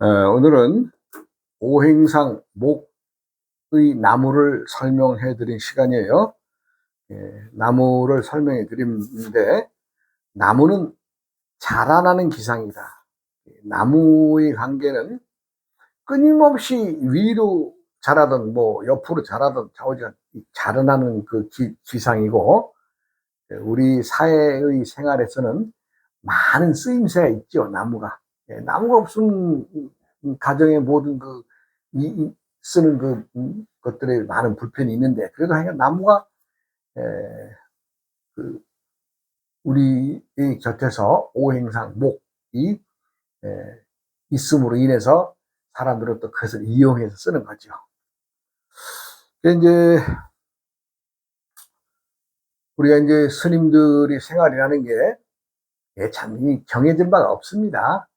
오늘은 오행상 목의 나무를 설명해 드린 시간이에요. 나무를 설명해 드리는데, 나무는 자라나는 기상이다. 나무의 관계는 끊임없이 위로 자라든 뭐 옆으로 자라든 좌우지간 자라나는 그 기상이고, 우리 사회의 생활에서는 많은 쓰임새가 있죠, 나무가. 나무가 없으면 가정의 모든 쓰는 것들에 많은 불편이 있는데, 그래도 하여간 나무가 에, 그 우리의 곁에서 오행상 목이 있음으로 인해서 사람들은 또 그것을 이용해서 쓰는 거죠. 이제 우리가 이제 스님들이 생활이라는 게 참 정해진 바가 없습니다.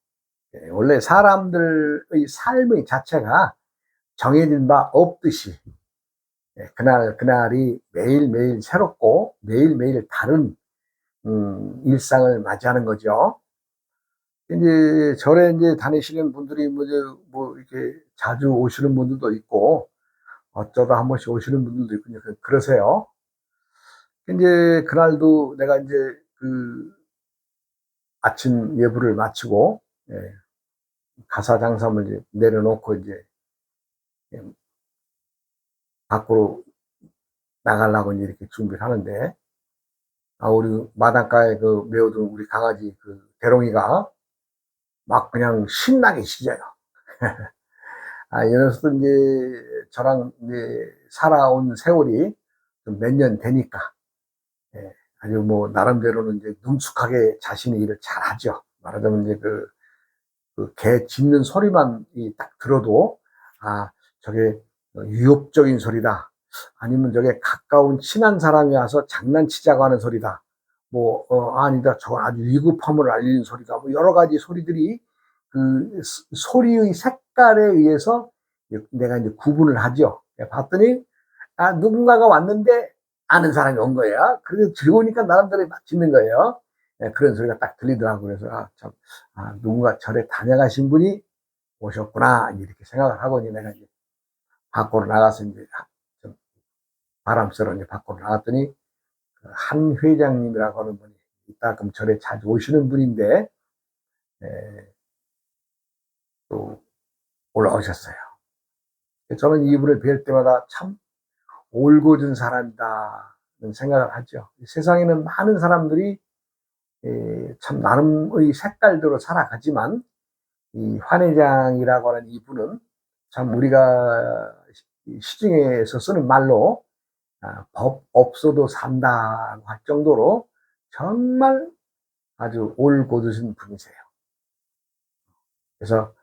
원래 사람들의 삶의 자체가 정해진 바 없듯이 그날이 매일매일 새롭고 매일매일 다른 일상을 맞이하는 거죠. 이제 절에 이제 다니시는 분들이 뭐 이렇게 자주 오시는 분들도 있고, 어쩌다 한 번씩 오시는 분들도 있고, 그러세요. 이제 그날도 내가 이제 그 아침 예불을 마치고, 가사 장삼을 이제 내려놓고 이제 밖으로 나가려고 이제 이렇게 준비를 하는데, 우리 마당가에 메어둔 우리 강아지 대롱이가 막 그냥 신나게 짖어요. 이 녀석도 이제 저랑 이제 살아온 세월이 몇 년 되니까, 아주 뭐 나름대로는 이제 능숙하게 자신의 일을 잘 하죠. 말하자면 이제 개 짖는 소리만 딱 들어도, 저게 유혹적인 소리다. 아니면 저게 가까운 친한 사람이 와서 장난치자고 하는 소리다. 아니다. 저건 아주 위급함을 알리는 소리다. 뭐 여러 가지 소리들이 소리의 색깔에 의해서 내가 이제 구분을 하죠. 봤더니, 누군가가 왔는데 아는 사람이 온 거예요. 그래서 즐거우니까 나름대로 막 짖는 거예요. 그런 소리가 딱 들리더라고요. 그래서, 누군가 절에 다녀가신 분이 오셨구나. 이렇게 생각을 하고, 내가 이제 밖으로 나가서 이제 좀 바람 쐬러 이제 밖으로 나갔더니, 한 회장님이라고 하는 분이 이따금 절에 자주 오시는 분인데, 또 올라오셨어요. 저는 이분을 뵐 때마다 참 올곧은 사람이다는 생각을 하죠. 세상에는 많은 사람들이 참 나름의 색깔대로 살아가지만, 이 환회장이라고 하는 이분은 참 우리가 시중에서 쓰는 말로 법 없어도 산다고 할 정도로 정말 아주 올곧으신 분이세요. 그래서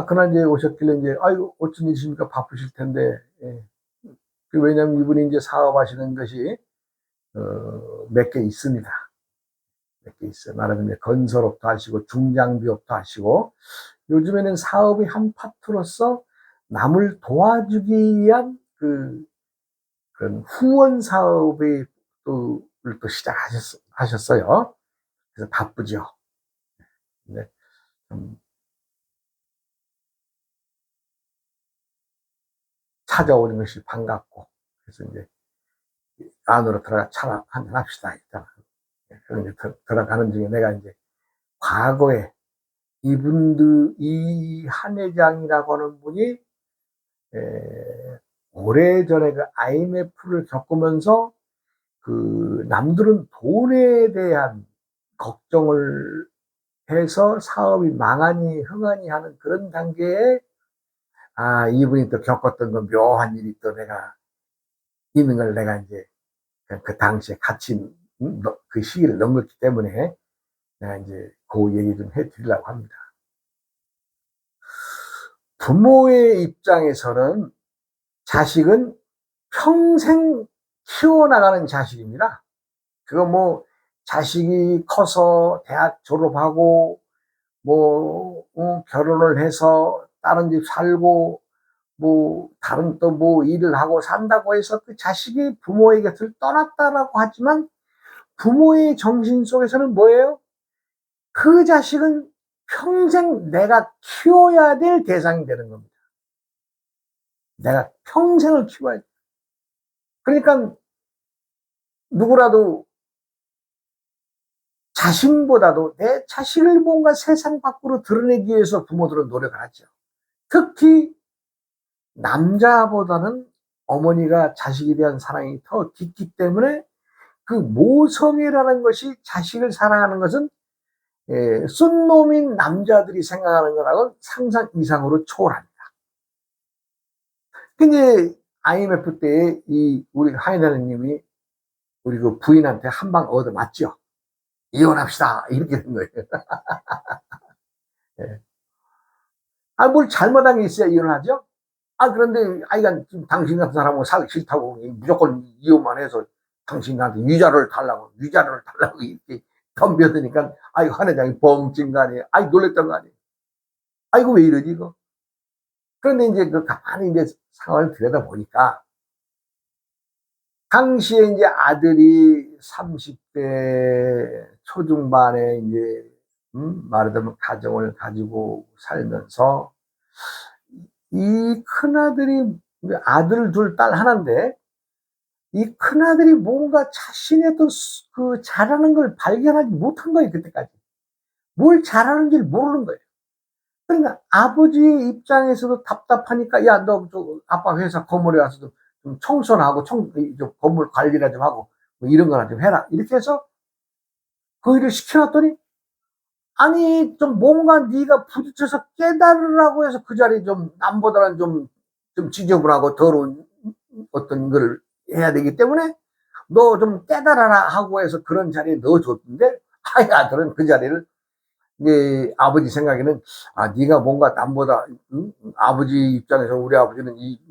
그날 이제 오셨길래 이제 아이고 어쩐 일이십니까, 바쁘실 텐데. 왜냐하면 이분이 이제 사업하시는 것이 몇 개 있습니다. 몇 개 있어요. 말하자면 이제 건설업도 하시고 중장비업도 하시고, 요즘에는 사업의 한 파트로서 남을 도와주기 위한 그런 후원 사업을 또 시작하셨어요. 그래서 바쁘죠. 근데 좀 찾아오는 것이 반갑고, 그래서 이제 안으로 들어가 차 한잔 합시다. 일단. 그래서 이제 들어가는 중에 내가 이제 과거에 이 한 회장이라고 하는 분이 오래전에 IMF를 겪으면서 남들은 돈에 대한 걱정을 해서 사업이 망하니 흥하니 하는 그런 단계에, 이분이 또 겪었던 묘한 일이 또 내가 있는 걸 내가 이제 그 당시에 같이 그 시기를 넘겼기 때문에 내가 이제 그 얘기 좀 해드리려고 합니다. 부모의 입장에서는 자식은 평생 키워나가는 자식입니다. 그거 뭐 자식이 커서 대학 졸업하고 결혼을 해서 다른 집 살고 다른 또 일을 하고 산다고 해서 그 자식이 부모의 곁을 떠났다라고 하지만, 부모의 정신 속에서는 뭐예요? 그 자식은 평생 내가 키워야 될 대상이 되는 겁니다. 내가 평생을 키워야 돼. 그러니까 누구라도 자신보다도 내 자식을 뭔가 세상 밖으로 드러내기 위해서 부모들은 노력을 하죠. 특히 남자보다는 어머니가 자식에 대한 사랑이 더 깊기 때문에 그 모성애라는 것이 자식을 사랑하는 것은 쏜놈인 남자들이 생각하는 거라고 상상 이상으로 초월합니다. 근데 IMF 때 우리 하이나르님이 우리 그 부인한테 한 방 얻어 맞죠. 이혼합시다 이렇게 된 거예요. 네. 뭘 잘못한 게 있어야 이혼하죠. 그런데 아이가 당신 같은 사람하고 살기 싫다고 무조건 이혼만 해서 당신 나한테 위자료를 달라고 이렇게 덤벼드니까 한 회장이 뻥찐 거 아니에요. 놀랬던 거 아니에요. 이거 왜 이러지 이거. 그런데 이제 가만히 이제 상황을 들여다보니까 당시에 이제 아들이 30대 초중반에 이제 말하자면 가정을 가지고 살면서 이 큰아들이 아들 둘 딸 하나인데 이 큰아들이 뭔가 자신의 또 그 잘하는 걸 발견하지 못한 거예요. 그때까지 뭘 잘하는지를 모르는 거예요. 그러니까 아버지의 입장에서도 답답하니까 야 너 아빠 회사 건물에 와서 좀 청소나 하고 건물 관리나 좀 하고 뭐 이런 거나 좀 해라 이렇게 해서 그 일을 시켜놨더니 아니 좀 뭔가 네가 부딪혀서 깨달으라고 해서 그 자리에 좀 남보다는 좀 지저분하고 더러운 어떤 걸 해야 되기 때문에 너 좀 깨달아라 하고 해서 그런 자리에 넣어줬는데 아들은 그 자리를 이제 아버지 생각에는 네가 뭔가 남보다 아버지 입장에서 우리 아버지는 이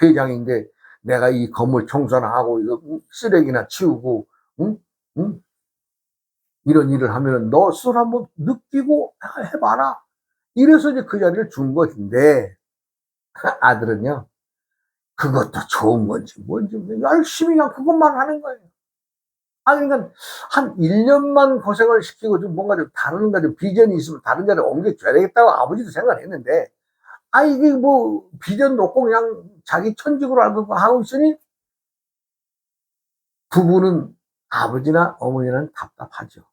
회장인데 내가 이 건물 청소나 하고 이거 쓰레기나 치우고 응? 응? 이런 일을 하면 너 스스로 한번 느끼고 해봐라. 이래서 이제 그 자리를 준 것인데 아들은요 그것도 좋은 건지 뭔지 열심히 그냥 그것만 하는 거예요. 그러니까 한 1년만 고생을 시키고 좀 뭔가 좀 다른 좀 비전이 있으면 다른 자리에 옮겨줘야 되겠다고 아버지도 생각을 했는데 이게 뭐 비전도 없고 그냥 자기 천직으로 알고 하고 있으니 부부는 아버지나 어머니는 답답하죠.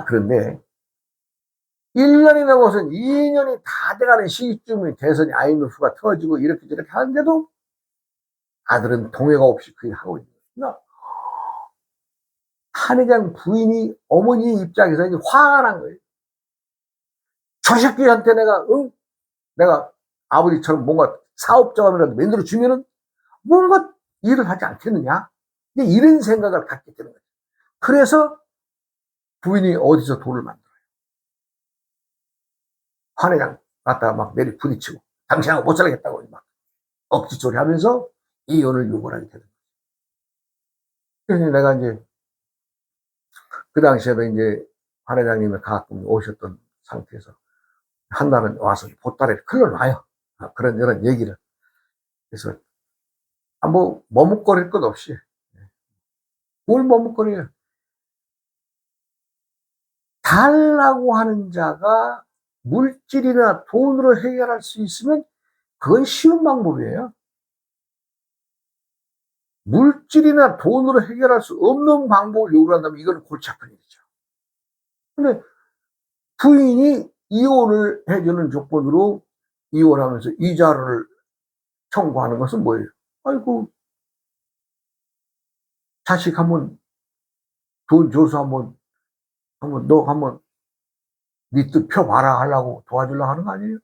그런데 1년이 넘어서 2년이 다 돼가는 시기쯤에 대선이 IMF가 터지고 이렇게 저렇게 하는데도 아들은 동요가 없이 그 일을 하고 있는 거예요. 한 회장 부인이 어머니의 입장에서 이제 화가 난 거예요. 저 새끼한테 내가 아버지처럼 뭔가 사업자금이라도 만들어 주면은 뭔가 일을 하지 않겠느냐. 이런 생각을 갖게 되는 거예요. 그래서 부인이 어디서 돈을 만들어요. 한 회장 갖다가 막 내리 부딪히고 당신하고 못 살겠다고 막 억지소리 하면서 이혼을 요구를 하게 되는 거예요. 그래서 내가 이제 그 당시에도 이제 한 회장님이 가끔 오셨던 상태에서 한 날은 와서 보따리를 흘러놔요. 그런 이런 얘기를. 그래서 뭐 머뭇거릴 것 없이 뭘 머뭇거려요. 달라고 하는 자가 물질이나 돈으로 해결할 수 있으면 그건 쉬운 방법이에요. 물질이나 돈으로 해결할 수 없는 방법을 요구한다면 이건 골치 아픈 일이죠. 근데 부인이 이혼을 해주는 조건으로 이혼하면서 이자를 청구하는 것은 뭐예요? 아이고 자식 한번 돈 줘서 너 한번 네 뜻 펴봐라 하려고 도와주려고 하는 거 아니에요?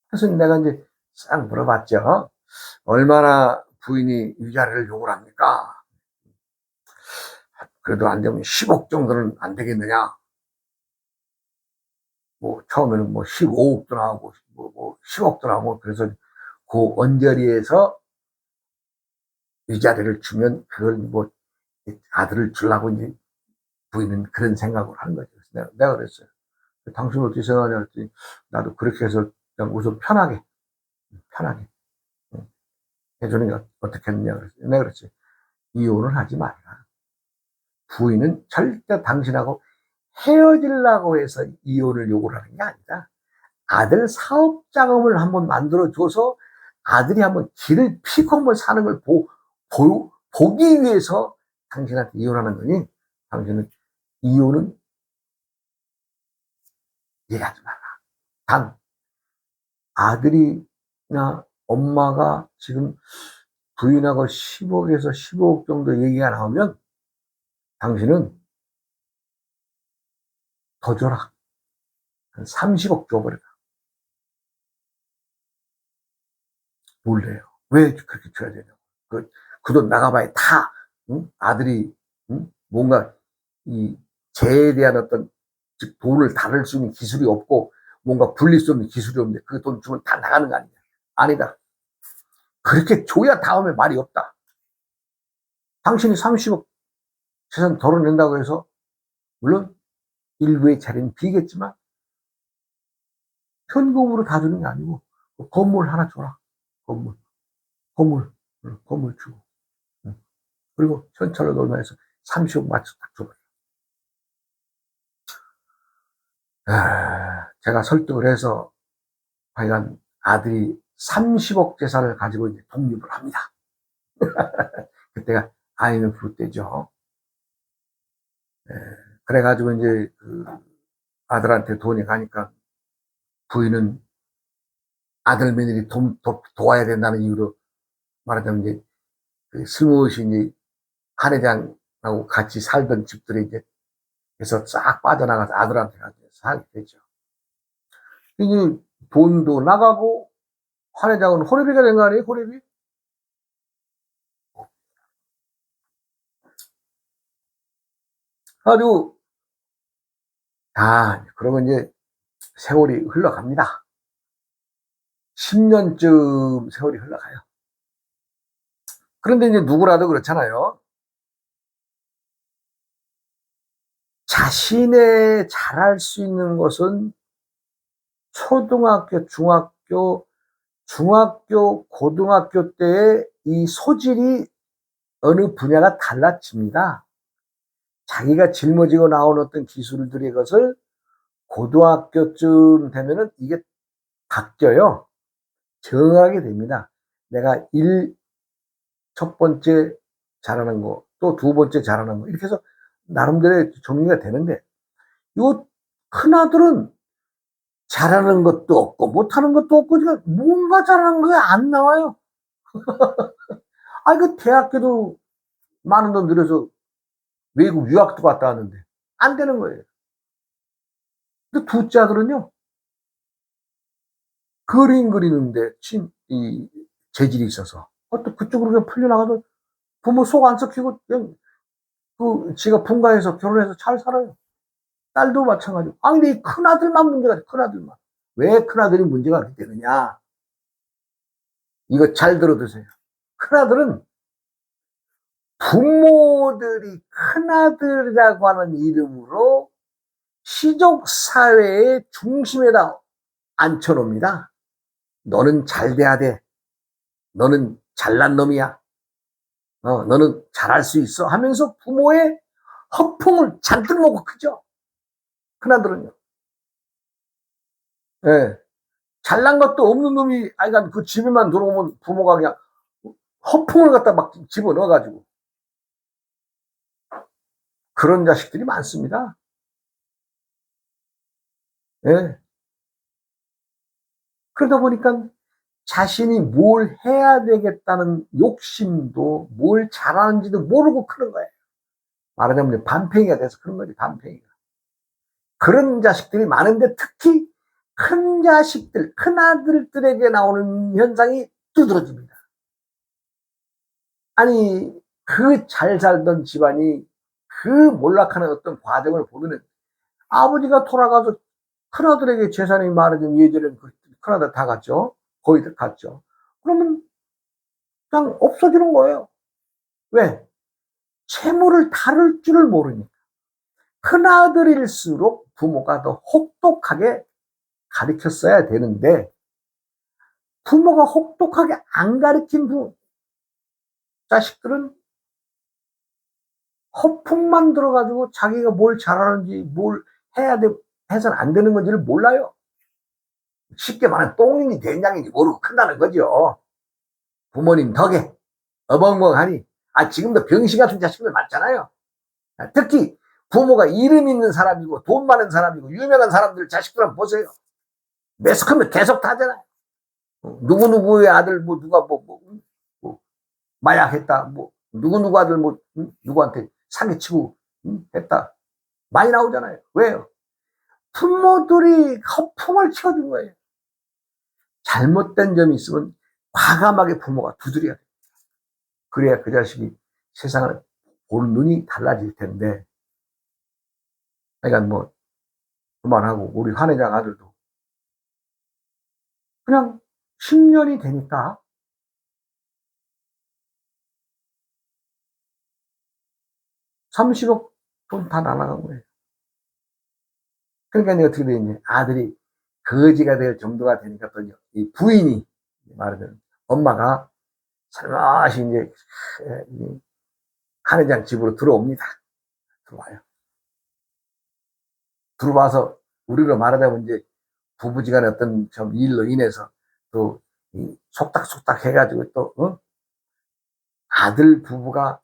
그래서 내가 이제 싹 물어봤죠. 얼마나 부인이 위자료를 요구를 합니까? 그래도 안 되면 10억 정도는 안 되겠느냐? 뭐 처음에는 뭐 15억도 나오고 뭐 10억도 나오고 그래서 그 언저리에서 위자료를 주면 그걸 뭐 아들을 주려고 이제 부인은 그런 생각을 하는 거죠. 그래서 내가 그랬어요. 당신 어떻게 생각하냐 했더니 나도 그렇게 해서 그냥 우선 편하게 해주는 게 어떻게 했느냐 그랬어요. 내가 그랬지. 이혼을 하지 말라. 부인은 절대 당신하고 헤어지려고 해서 이혼을 요구를 하는 게 아니라 아들 사업 자금을 한번 만들어줘서 아들이 한번 길을 피고 한번 사는 걸 보기 위해서 당신한테 이혼하는 거니, 당신은 이혼은 얘기하지 마라. 단, 아들이나 엄마가 지금 부인하고 10억에서 15억 정도 얘기가 나오면 당신은 더 줘라. 한 30억 줘버려라. 놀래요. 왜 그렇게 줘야 되냐고. 그 돈 나가봐야 다, 응? 아들이, 응? 뭔가 이 재에 대한 어떤, 즉 돈을 다룰 수 있는 기술이 없고 뭔가 불릴 수 없는 기술이 없는데 그 돈 주면 다 나가는 거 아니냐. 아니다. 그렇게 줘야 다음에 말이 없다. 당신이 30억 재산 덜어낸다고 해서 물론 일부의 자리는 비겠지만 현금으로 다 주는 게 아니고 건물 하나 줘라. 건물. 건물 주고. 그리고 현찰로 얼마해서 30억 맞춰 딱 줘버려. 제가 설득을 해서 과연 아들이 30억 재산을 가지고 이제 독립을 합니다. 그때가 IMF 때죠. 그래가지고 이제 그 아들한테 돈이 가니까 부인은 아들 며느리 도와야 된다는 이유로 말하자면 이제 그 스무시 이제 한 회장하고 같이 살던 집들이 이제 그래서 싹 빠져나가서 아들한테 가서 살게 되죠. 이제 돈도 나가고 한 회장은 호래비가 된 거 아니에요? 호래비? 아주 그러고 이제 세월이 흘러갑니다. 10년쯤 세월이 흘러가요. 그런데 이제 누구라도 그렇잖아요. 자신의 잘할 수 있는 것은 초등학교, 중학교, 고등학교 때의 이 소질이 어느 분야가 달라집니다. 자기가 짊어지고 나온 어떤 기술들의 것을 고등학교쯤 되면은 이게 바뀌어요. 정하게 됩니다. 내가 첫 번째 잘하는 거, 또 두 번째 잘하는 거, 이렇게 해서 나름대로의 정리가 되는데, 요 큰아들은 잘하는 것도 없고, 못하는 것도 없고, 그러니까 뭔가 잘하는 게 안 나와요. 그 대학교도 많은 돈 들여서 외국 유학도 갔다 왔는데, 안 되는 거예요. 근데 둘째 아들은요, 그림 그리는데, 재질이 있어서, 또 그쪽으로 그냥 풀려나가도 부모 속 안 썩히고, 그냥, 지가 분가해서 결혼해서 잘 살아요. 딸도 마찬가지고. 근데 이 큰아들만 문제가, 큰아들만. 왜 큰아들이 문제가 되느냐? 이거 잘 들어두세요. 큰아들은 부모들이 큰아들이라고 하는 이름으로 시족사회의 중심에다 앉혀놓습니다. 너는 잘 돼야 돼. 너는 잘난 놈이야. 너는 잘할 수 있어. 하면서 부모의 허풍을 잔뜩 먹고 크죠. 큰아들은요. 예. 잘난 것도 없는 놈이, 그 집에만 들어오면 부모가 그냥 허풍을 갖다 막 집어넣어가지고. 그런 자식들이 많습니다. 예. 그러다 보니까 자신이 뭘 해야 되겠다는 욕심도 뭘 잘하는지도 모르고 크는 거예요. 말하자면 반팽이가 돼서 그런 거지, 반팽이가. 그런 자식들이 많은데 특히 큰 자식들, 큰 아들들에게 나오는 현상이 두드러집니다. 그 잘 살던 집안이 그 몰락하는 어떤 과정을 보면은 아버지가 돌아가서 큰아들에게 재산이 많아진 예전에는 큰아들 다 갔죠. 거의 다 갔죠. 그러면 그냥 없어지는 거예요. 왜? 채무를 다룰 줄을 모르니까. 큰아들일수록 부모가 더 혹독하게 가르쳤어야 되는데 부모가 혹독하게 안 가르친 자식들은 허풍만 들어가지고 자기가 뭘 잘하는지 뭘 해야 돼 해서는 안 되는 건지를 몰라요. 쉽게 말하면 똥인지 된장인지 모르고 큰다는 거죠. 부모님 덕에 어벙벙하니 지금도 병신 같은 자식들 많잖아요. 특히 부모가 이름 있는 사람이고 돈 많은 사람이고 유명한 사람들 자식들 한번 보세요. 매스컴에 계속 타잖아요. 누구누구의 아들 뭐 누가 뭐 마약했다 뭐 누구누구 아들 뭐 누구한테 사기치고 했다 많이 나오잖아요. 왜요? 부모들이 허풍을 키워준 거예요. 잘못된 점이 있으면 과감하게 부모가 두드려야 돼요. 그래야 그 자식이 세상을 볼 눈이 달라질 텐데. 그러니까 뭐 그만하고 우리 한 회장 아들도 그냥 10년이 되니까 30억 돈 다 날아간 거예요. 그러니까 어떻게 되냐. 아들이 거지가 될 정도가 되니까 또 이 부인이 말하자면 엄마가 살며시 이제 한 회장 집으로 들어옵니다. 들어와요. 들어와서 우리로 말하자면 이제 부부지간의 어떤 좀 일로 인해서 또 속닥속닥 해가지고 또 아들 부부가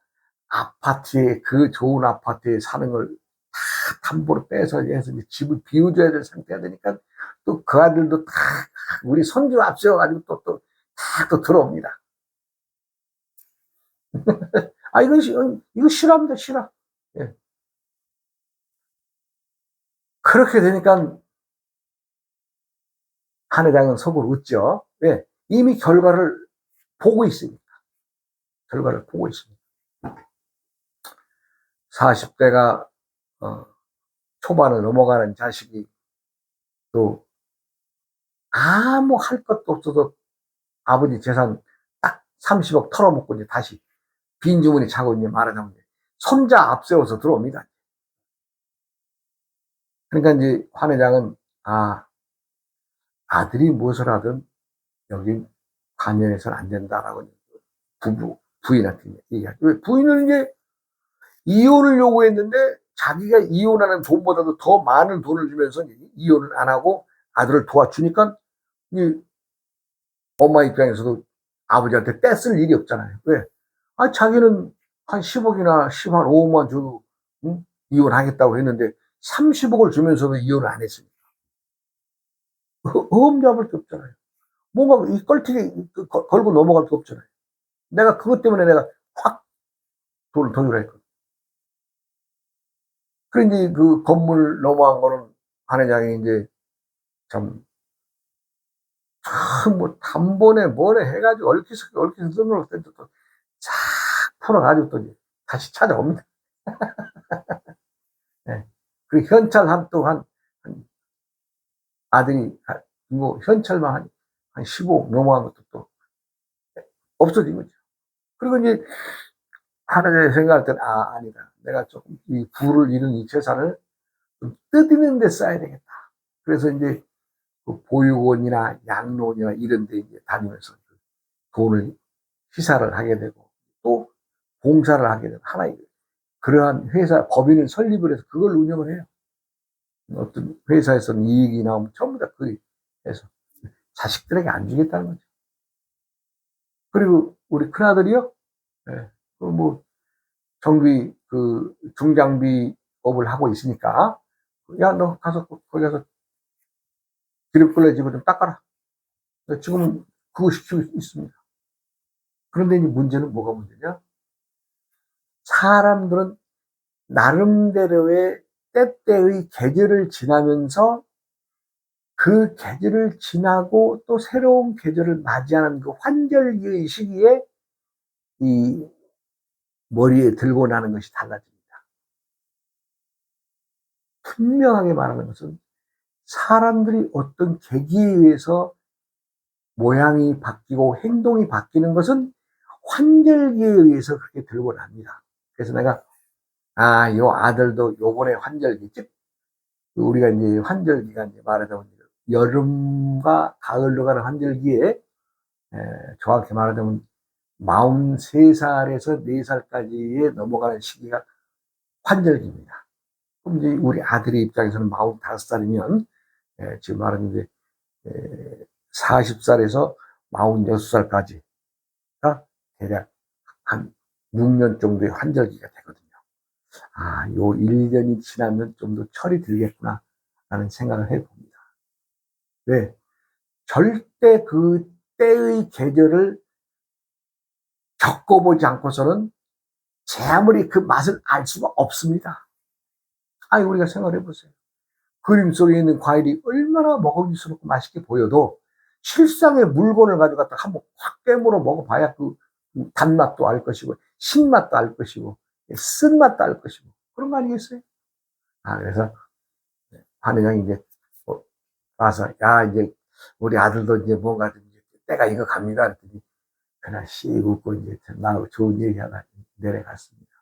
아파트에 그 좋은 아파트에 사는 걸 다 담보로 빼서 해서 집을 비워줘야 될 상태가 되니까 또 그 아들도 다 우리 손주 앞세워가지고 또 들어옵니다. 이거 싫어합니다, 싫어. 예. 그렇게 되니까 한 회장은 속으로 웃죠. 왜? 이미 결과를 보고 있으니까. 결과를 보고 있습니다. 40대가 초반을 넘어가는 자식이 또 아무 할 것도 없어도 아버지 재산 딱 30억 털어먹고 이제 다시 빈주머니 차고 이제 말하자면 손자 앞세워서 들어옵니다. 그러니까 이제 한 회장은 아들이 무엇을 하든 여기 관여해서는 안 된다라고 부인한테 얘기하죠. 왜? 부인은 이제 이혼을 요구했는데 자기가 이혼하는 돈보다도 더 많은 돈을 주면서 이혼을 안 하고 아들을 도와주니까 이 엄마 입장에서도 아버지한테 떼쓸 일이 없잖아요. 왜? 자기는 한 10억이나 10한 5억만 줘도 이혼하겠다고 했는데 30억을 주면서도 이혼을 안 했으니까 어음 잡을 게 없잖아요. 뭔가 이 껄티기 걸고 넘어갈 게 없잖아요. 내가 그것 때문에 내가 확 돈을 더 주라 했거든. 그런데 그 건물 넘어간 거는 한 회장이 이제 참, 뭐, 단번에 뭐래 해가지고 얽히서 써놓을 때도 또 싹 풀어가지고 또 다시 찾아옵니다. 네. 그리고 현찰 아들이, 뭐, 현찰만 한 15 넘어간 것도 또 없어진 거죠. 그리고 이제 하나의 생각할 때는, 아니다. 내가 조금 이 부를 잃은 이 재산을 좀 뜯는 데 써야 되겠다. 그래서 이제 그 보육원이나 양로원이나 이런 데 이제 다니면서 돈을 희사를 하게 되고 또 봉사를 하게 되고 하나의 그러한 회사 법인을 설립을 해서 그걸 운영을 해요. 어떤 회사에서는 이익이 나오면 전부 다 그 해서 자식들에게 안 주겠다는 거죠. 그리고 우리 큰아들이요. 네. 뭐 정비 그 중장비업을 하고 있으니까 야 너 가서 거기 가서 기름걸레 집을 좀 닦아라. 지금 그거 시키고 있습니다. 그런데 이제 문제는 뭐가 문제냐? 사람들은 나름대로의 때때의 계절을 지나면서 그 계절을 지나고 또 새로운 계절을 맞이하는 그 환절기의 시기에 이 머리에 들고 나는 것이 달라집니다. 분명하게 말하는 것은 사람들이 어떤 계기에 의해서 모양이 바뀌고 행동이 바뀌는 것은 환절기에 의해서 그렇게 들고 납니다. 그래서 내가 요 아들도 요번에 환절기, 즉 우리가 이제 환절기가 이제 말하자면 여름과 가을로 가는 환절기에 정확히 말하자면 43살에서 4살까지에 넘어가는 시기가 환절기입니다. 그럼 이제 우리 아들의 입장에서는 45살이면, 지금 말하는 이제 40살에서 46살까지가 대략 한 6년 정도의 환절기가 되거든요. 아, 요 1년이 지나면 좀 더 철이 들겠구나 라는 생각을 해봅니다. 왜? 절대 그 때의 계절을 겪어보지 않고서는 제 아무리 그 맛을 알 수가 없습니다. 아니, 우리가 생각해 보세요. 그림 속에 있는 과일이 얼마나 먹음직스럽고 맛있게 보여도 실상의 물건을 가져갔다 한번 확 깨물어 먹어봐야 그 단맛도 알 것이고, 신맛도 알 것이고, 쓴맛도 알 것이고, 그런 거 아니겠어요? 아, 그래서 한회장이 이제 와서, 야, 이제 우리 아들도 이제 뭔가 좀 때가 이거 갑니다. 그랬더니 그냥 씩 웃고 이제 나하고 좋은 얘기하다 내려갔습니다.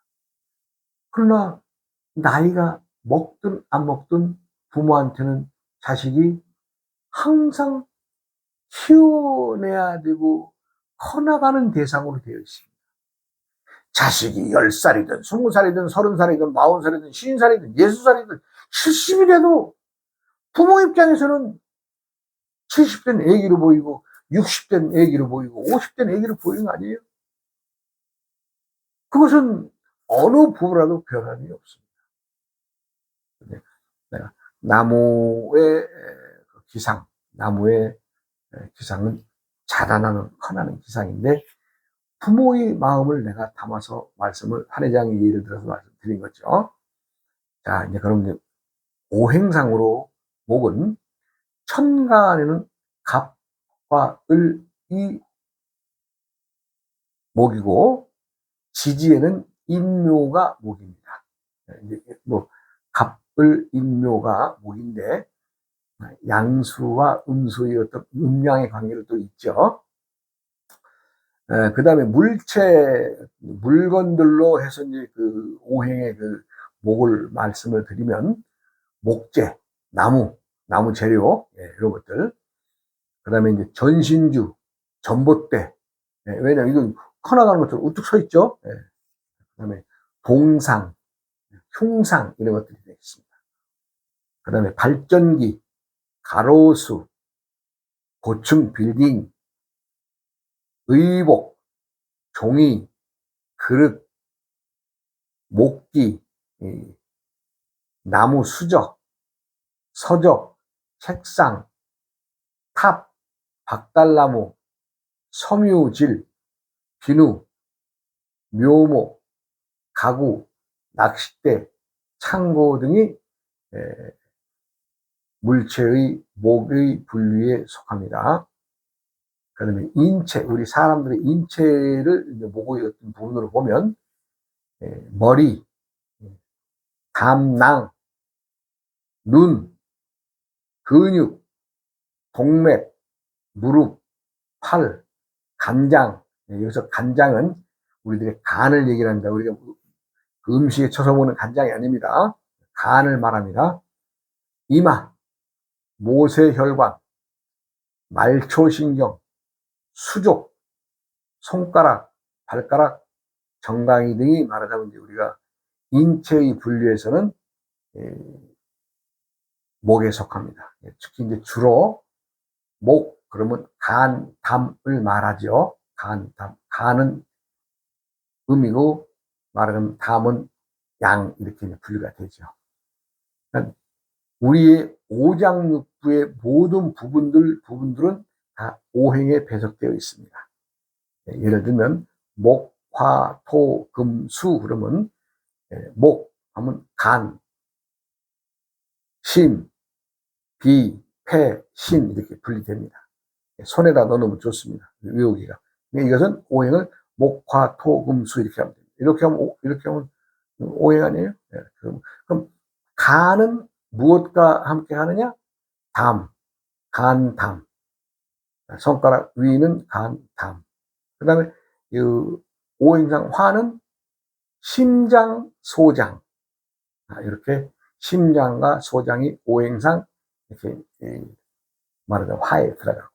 그러나 나이가 먹든 안 먹든 부모한테는 자식이 항상 키워내야 되고 커나가는 대상으로 되어 있습니다. 자식이 10살이든 20살이든 30살이든 40살이든 50살이든 60살이든 70이라도 부모 입장에서는 70된 애기로 보이고 60된 애기로 보이고 50된 애기로 보이는 거 아니에요? 그것은 어느 부부라도 변함이 없습니다. 내가 나무의 기상, 나무의 기상은 자라나는 커나는 기상인데 부모의 마음을 내가 담아서 말씀을 한회장이 예를 들어서 말씀드린 거죠. 자, 이제 그럼 이제 오행상으로 목은 천간에는 갑과 을이 목이고 지지에는 인묘가 목입니다. 이제 뭐 갑을 인묘가 목인데 양수와 음수의 어떤 음양의 관계를 또 있죠. 그 다음에 물건들로 해서 이제 그 오행의 그 목을 말씀을 드리면 목재, 나무 재료, 이런 것들. 그 다음에 이제 전신주, 전봇대. 왜냐면 이건 커나가는 것처럼 우뚝 서 있죠. 그 다음에 동상, 흉상, 이런 것들이 되겠습니다. 그 다음에 발전기, 가로수, 고층 빌딩, 의복, 종이, 그릇, 목기, 나무 수저, 서적, 책상, 탑, 박달나무, 섬유질, 비누, 묘목, 가구, 낚싯대, 창고 등이 물체의 목의 분류에 속합니다. 그 다음에 인체, 우리 사람들의 인체를 목의 어떤 부분으로 보면 머리, 담낭, 눈, 근육, 동맥, 무릎, 팔, 간장. 여기서 간장은 우리들의 간을 얘기를 합니다. 우리가 음식에 쳐서 먹는 간장이 아닙니다. 간을 말합니다. 이마, 모세혈관, 말초신경, 수족, 손가락, 발가락, 정강이 등이 말하자면 이제 우리가 인체의 분류에서는 목에 속합니다. 특히 이제 주로 목 그러면 간, 담을 말하죠. 간, 담. 간은 음이고 말하자면 담은 양 이렇게 분류가 되죠. 그러니까 우리의 오장육부의 모든 부분들은 다 오행에 배속되어 있습니다. 예를 들면 목, 화, 토, 금, 수 그러면 목 하면 간, 심, 비, 폐, 신 이렇게 분리됩니다. 손에다 넣어놓으면 좋습니다. 외우기가. 이것은 오행을 목, 화, 토, 금, 수 이렇게 하면 됩니다. 이렇게 하면 오행 아니에요? 그럼 간은 무엇과 함께 하느냐? 담, 간, 담. 손가락 위는 간, 담. 그 다음에 오행상 화는 심장, 소장. 이렇게 심장과 소장이 오행상 이렇게 말하자면 화에 들어가고.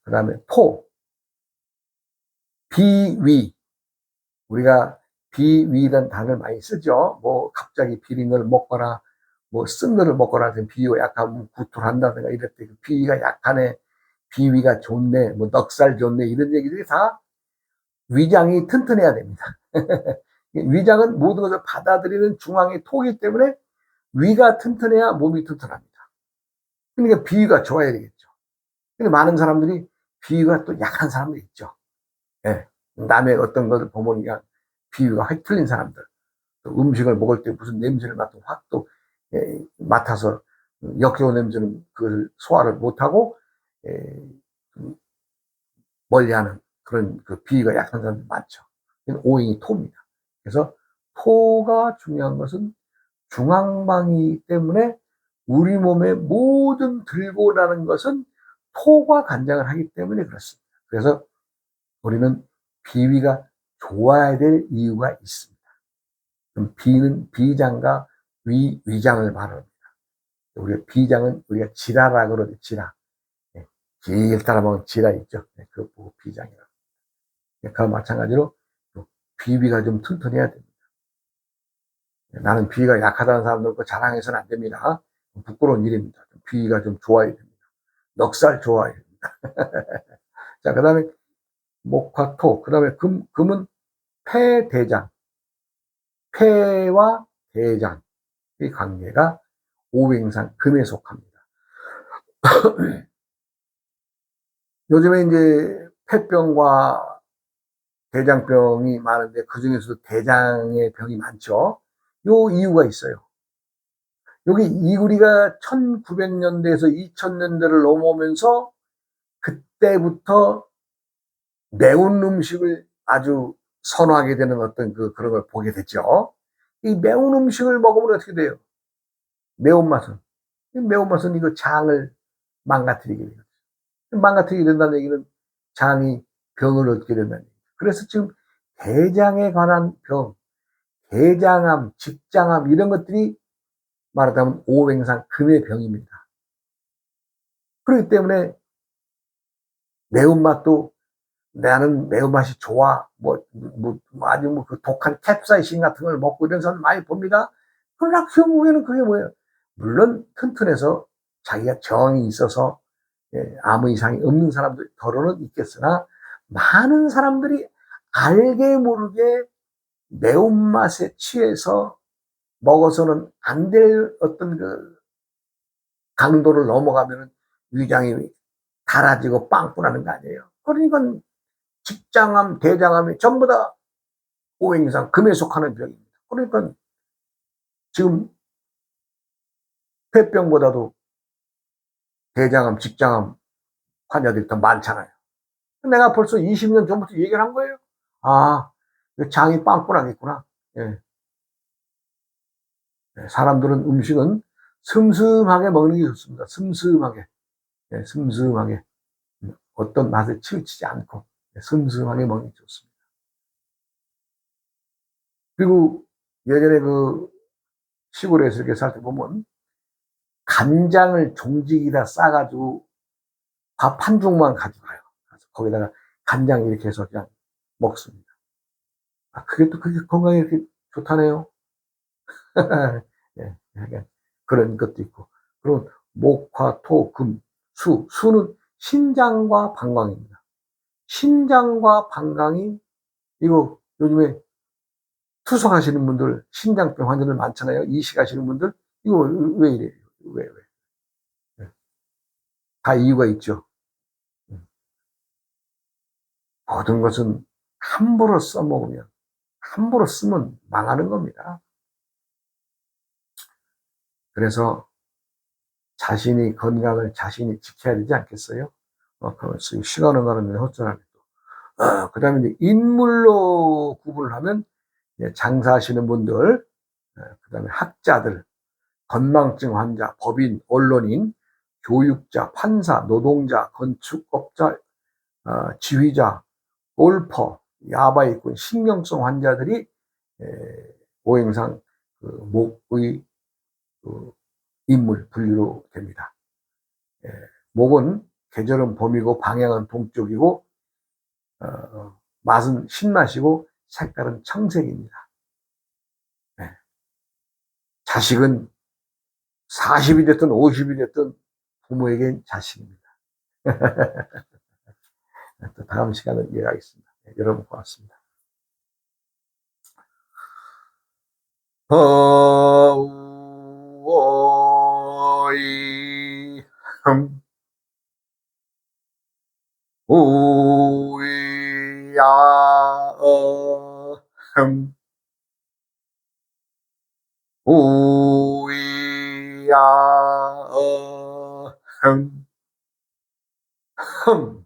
그 다음에 토, 비위. 우리가 비위라는 단어를 많이 쓰죠. 뭐 갑자기 비린 걸 먹거나 뭐 쓴 거를 먹거나 비위가 약하면 구토를 한다든가 이럴 때 비위가 약하네, 비위가 좋네, 뭐 넉살 좋네 이런 얘기들이 다 위장이 튼튼해야 됩니다. 위장은 모든 것을 받아들이는 중앙의 토기 때문에 위가 튼튼해야 몸이 튼튼합니다. 그러니까 비위가 좋아야 되겠죠. 근데 많은 사람들이 비위가 또 약한 사람들이 있죠. 예. 남의 어떤 것을 보면 그냥 비위가 확 틀린 사람들. 또 음식을 먹을 때 무슨 냄새를 맡으면 확 또 맡아서 역겨운 냄새는 그걸 소화를 못하고 멀리하는 그런 그 비위가 약한 사람들 많죠. 오행이 토입니다. 그래서 토가 중요한 것은 중앙방이기 때문에 우리 몸의 모든 들고 나는 것은 토가 관장을 하기 때문에 그렇습니다. 그래서 우리는 비위가 좋아야 될 이유가 있습니다. 그럼 비는 비장과 위장을 말합니다. 우리가 비장은 우리가 지라라 그러죠. 지라. 길 따라보면 지라 있죠. 그거 보고 비장이라고. 그와 마찬가지로 비위가 좀 튼튼해야 됩니다. 나는 비위가 약하다는 사람들 거 자랑해서는 안 됩니다. 부끄러운 일입니다. 비위가 좀 좋아야 됩니다. 넉살 좋아야 됩니다. 자, 그 다음에 목화 토, 그 다음에 금은 폐, 대장. 폐와 대장의 관계가 오행상 금에 속합니다. 요즘에 이제 폐병과 대장병이 많은데 그 중에서도 대장의 병이 많죠. 요 이유가 있어요. 여기 우리가 1900년대에서 2000년대를 넘어오면서 그때부터 매운 음식을 아주 선호하게 되는 어떤 그런 걸 보게 됐죠. 이 매운 음식을 먹으면 어떻게 돼요? 매운맛은. 매운맛은 이거 장을 망가뜨리게 돼요. 망가뜨리게 된다는 얘기는 장이 병을 얻게 된다는 얘기죠. 그래서 지금 대장에 관한 병, 대장암, 직장암 이런 것들이 말하자면 오행상 금의 병입니다. 그렇기 때문에 매운맛도 나는 매운맛이 좋아. 아주 그 독한 캡사이신 같은 걸 먹고 이런 사람 많이 봅니다. 그러나 결국에는 그게 뭐예요? 물론 튼튼해서 자기가 정이 있어서 아무 이상이 없는 사람들 더러는 있겠으나 많은 사람들이 알게 모르게 매운맛에 취해서 먹어서는 안 될 어떤 그 강도를 넘어가면 위장이 달아지고 빵꾸나는 거 아니에요. 그러니까 직장암, 대장암이 전부 다 오행상 금에 속하는 병입니다. 그러니까 지금 폐병보다도 대장암, 직장암 환자들이 더 많잖아요. 내가 벌써 20년 전부터 얘기를 한 거예요. 아, 장이 빵꾸나겠구나. 예. 사람들은 음식은 슴슴하게 먹는 게 좋습니다. 슴슴하게. 예, 슴슴하게. 어떤 맛을 치우치지 않고 슴슴하게 먹는 게 좋습니다. 그리고 예전에 그 시골에서 이렇게 살 때 보면 간장을 종직에다 싸가지고 밥 한 줌만 가져가요. 거기다가 간장 이렇게 해서 그냥 먹습니다. 아, 그게 또 그게 건강에 이렇게 좋다네요. 예, 그런 것도 있고. 그리고 목화, 토, 금, 수. 수는 신장과 방광입니다. 신장과 방광이, 이거 요즘에 투석하시는 분들, 신장병 환자들 많잖아요. 이식하시는 분들. 이거 왜 이래요? 왜? 다 이유가 있죠. 모든 것은 함부로 써먹으면, 함부로 쓰면 망하는 겁니다. 그래서 자신이 건강을 자신이 지켜야 되지 않겠어요? 시간을 가는데 헛전하게 또. 그 다음에 이제 인물로 구분을 하면, 장사하시는 분들, 그 다음에 학자들, 건망증 환자, 법인, 언론인, 교육자, 판사, 노동자, 건축업자, 지휘자, 골퍼, 야바이꾼, 신경성 환자들이 오행상 목의 인물 분류로 됩니다. 목은 계절은 봄이고 방향은 동쪽이고 맛은 신맛이고 색깔은 청색입니다. 네. 자식은 40이 됐든 50이 됐든 부모에겐 자식입니다. 또 다음 시간에 이해하겠습니다. 네, 여러분 고맙습니다. 어우어이 우야 어흠 우야 어흠 흠